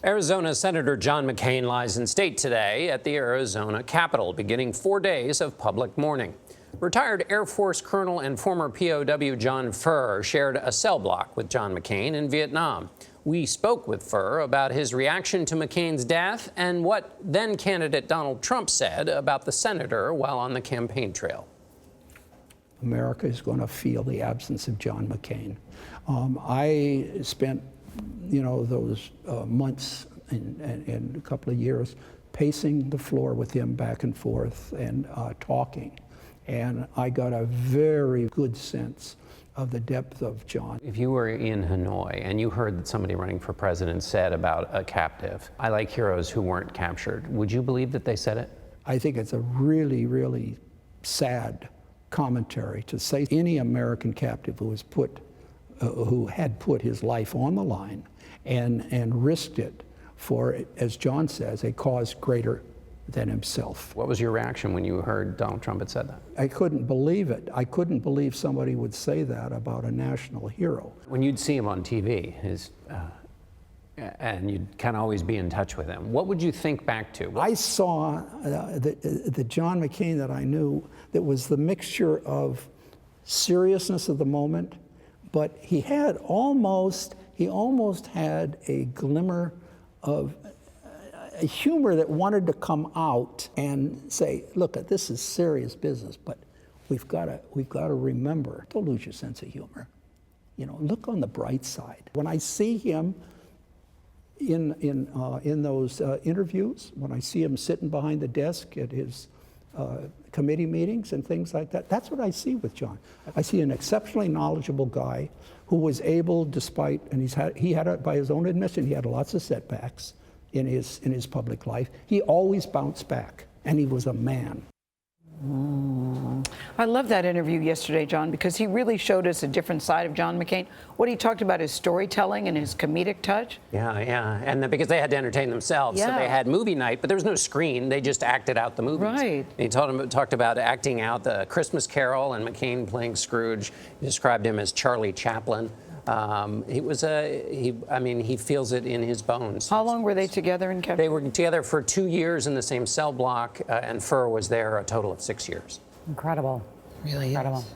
Arizona Senator John McCain lies in state today at the Arizona Capitol, beginning 4 days of public mourning. Retired Air Force Colonel and former POW John Furr shared a cell block with John McCain in Vietnam. We spoke with Furr about his reaction to McCain's death and what then-candidate Donald Trump said about the senator while on the campaign trail. America is going to feel the absence of John McCain. I spent, those months and a couple of years pacing the floor with him back and forth and talking. And I got a very good sense of the depth of John. If you were in Hanoi and you heard that somebody running for president said about a captive, "I like heroes who weren't captured," would you believe that they said it? I think it's a really, really sad commentary to say any American captive who had put his life on the line and risked it for, as John says, a cause greater than himself. What was your reaction when you heard Donald Trump had said that? I couldn't believe it. I couldn't believe somebody would say that about a national hero. When you'd see him on TV, and you'd kind of always be in touch with him, what would you think back to? I saw the John McCain that I knew that was the mixture of seriousness of the moment, but he almost had a glimmer of a humor that wanted to come out and say, look, this is serious business, but we've got to remember, don't lose your sense of humor. Look on the bright side. When I see him in those interviews, when I see him sitting behind the desk at his committee meetings and things like that, that's what I see with John. I see an exceptionally knowledgeable guy who was able, despite, and he had, by his own admission, he had lots of setbacks in his public life. He always bounced back, and he was a man. I love that interview yesterday, John, because he really showed us a different side of John McCain. What he talked about, his storytelling and his comedic touch. Yeah, and because they had to entertain themselves, so they had movie night, but there was no screen. They just acted out the movies. Right. He talked about acting out the Christmas Carol and McCain playing Scrooge. He described him as Charlie Chaplin. He feels it in his bones. How long were they together in captivity? They were together for 2 years in the same cell block, and Furr was there a total of 6 years. Incredible. Really Incredible. is.